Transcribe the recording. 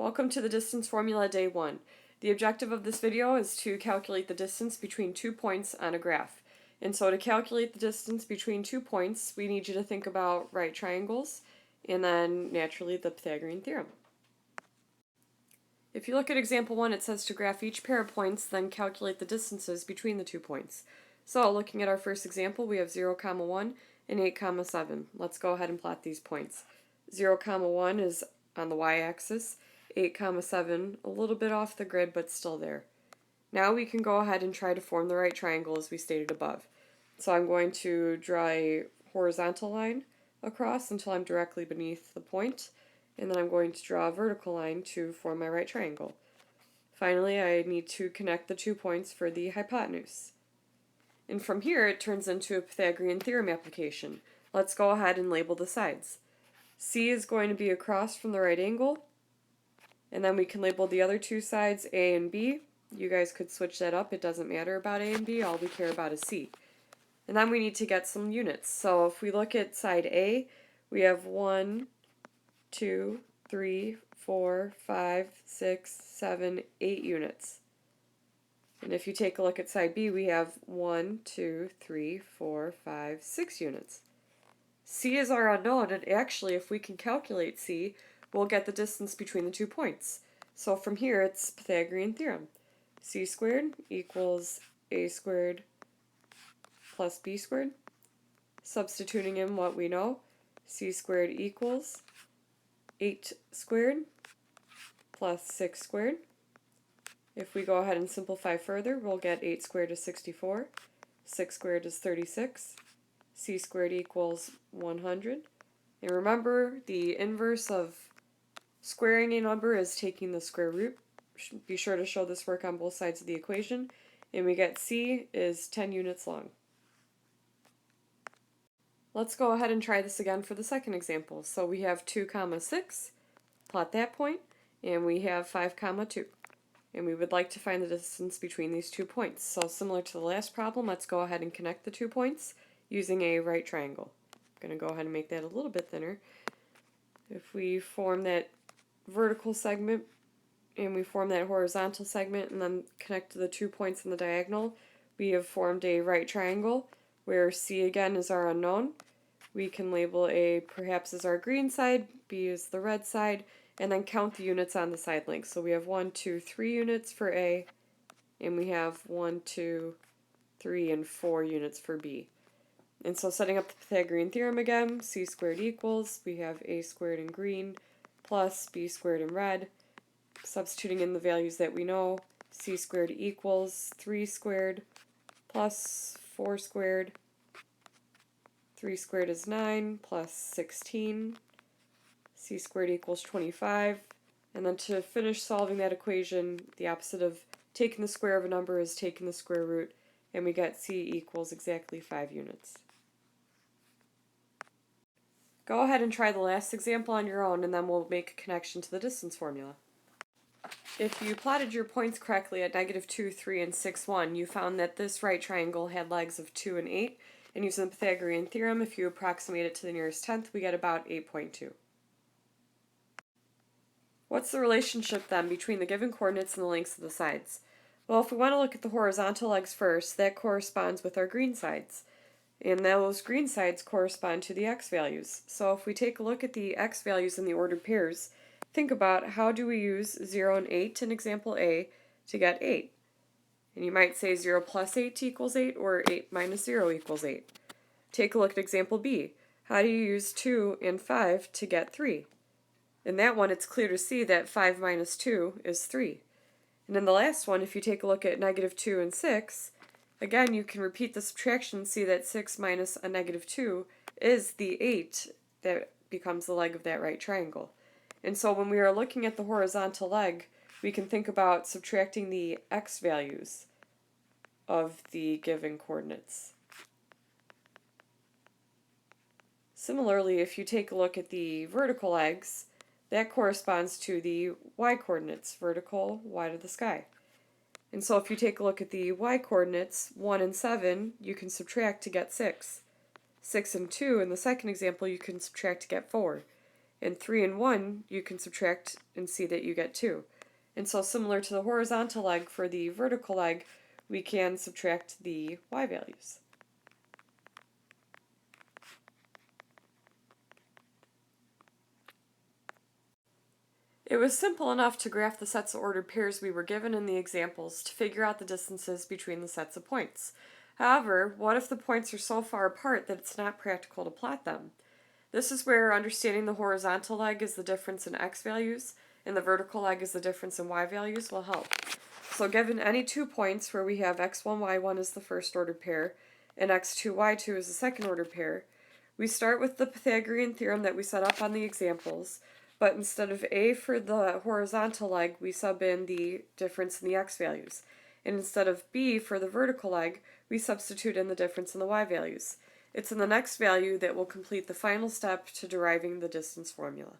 Welcome to the distance formula day 1. The objective of this video is to calculate the distance between 2 points on a graph. And so to calculate the distance between 2 points, we need you to think about right triangles and then naturally the Pythagorean theorem. If you look at example 1, it says to graph each pair of points, then calculate the distances between the 2 points. So looking at our first example, we have 0, 1 and 8, 7. Let's go ahead and plot these points. 0, 1 is on the y-axis, 8, 7 a little bit off the grid but still there. Now we can go ahead and try to form the right triangle as we stated above. So I'm going to draw a horizontal line across until I'm directly beneath the point, and then I'm going to draw a vertical line to form my right triangle. Finally, I need to connect the 2 points for the hypotenuse. And from here it turns into a Pythagorean theorem application. Let's go ahead and label the sides. C is going to be across from the right angle, and then we can label the other 2 sides A and B. You guys could switch that up, it doesn't matter about A and B, all we care about is C. And then we need to get some units. So if we look at side A, we have 1, 2, 3, 4, 5, 6, 7, 8 units. And if you take a look at side B, we have 1, 2, 3, 4, 5, 6 units. C is our unknown, and actually if we can calculate C, we'll get the distance between the 2 points. So from here it's Pythagorean theorem. C squared equals A squared plus B squared. Substituting in what we know, C squared equals 8 squared plus 6 squared. If we go ahead and simplify further, we'll get 8 squared is 64, 6 squared is 36, C squared equals 100. And remember, the inverse of squaring a number is taking the square root. Be sure to show this work on both sides of the equation. And we get C is 10 units long. Let's go ahead and try this again for the second example. So we have 2, 6, plot that point, and we have 5, 2. And we would like to find the distance between these 2 points. So similar to the last problem, let's go ahead and connect the 2 points using a right triangle. I'm going to go ahead and make that a little bit thinner. If we form that vertical segment and we form that horizontal segment and then connect to the 2 points in the diagonal, we have formed a right triangle where C again is our unknown. We can label A perhaps as our green side, B is the red side, and then count the units on the side length. So we have 1, 2, 3 units for A, and we have 1, 2, 3, and 4 units for B. And so setting up the Pythagorean theorem again, C squared equals, we have A squared in green plus B squared in red. Substituting in the values that we know, C squared equals 3 squared plus 4 squared. 3 squared is 9 plus 16. C squared equals 25. And then to finish solving that equation, the opposite of taking the square of a number is taking the square root, and we get C equals exactly 5 units. Go ahead and try the last example on your own, and then we'll make a connection to the distance formula. If you plotted your points correctly at -2, 3, and 6, 1, you found that this right triangle had legs of 2 and 8, and using the Pythagorean theorem, if you approximate it to the nearest tenth, we get about 8.2. What's the relationship then between the given coordinates and the lengths of the sides? Well, if we want to look at the horizontal legs first, that corresponds with our green sides. And those green sides correspond to the x values. So if we take a look at the x values in the ordered pairs, think about how do we use 0 and 8 in example A to get 8. And you might say 0 plus 8 equals 8 or 8 minus 0 equals 8. Take a look at example B. How do you use 2 and 5 to get 3? In that one, it's clear to see that 5 minus 2 is 3. And in the last one, if you take a look at -2 and 6, again, you can repeat the subtraction and see that 6 minus a -2 is the 8 that becomes the leg of that right triangle. And so when we are looking at the horizontal leg, we can think about subtracting the x values of the given coordinates. Similarly, if you take a look at the vertical legs, that corresponds to the y coordinates, vertical, y to the sky. And so if you take a look at the y coordinates, 1 and 7, you can subtract to get 6. 6 and 2, in the second example, you can subtract to get 4. and 3 and 1 you can subtract and see that you get 2. And so similar to the horizontal leg, for the vertical leg, we can subtract the y values. It was simple enough to graph the sets of ordered pairs we were given in the examples to figure out the distances between the sets of points. However, what if the points are so far apart that it's not practical to plot them? This is where understanding the horizontal leg is the difference in x values and the vertical leg is the difference in y values will help. So given any 2 points where we have x1, y1 is the first ordered pair and x2, y2 is the second ordered pair, we start with the Pythagorean theorem that we set up on the examples, but instead of a for the horizontal leg, we sub in the difference in the x values. And instead of b for the vertical leg, we substitute in the difference in the y values. It's in the next value that will complete the final step to deriving the distance formula.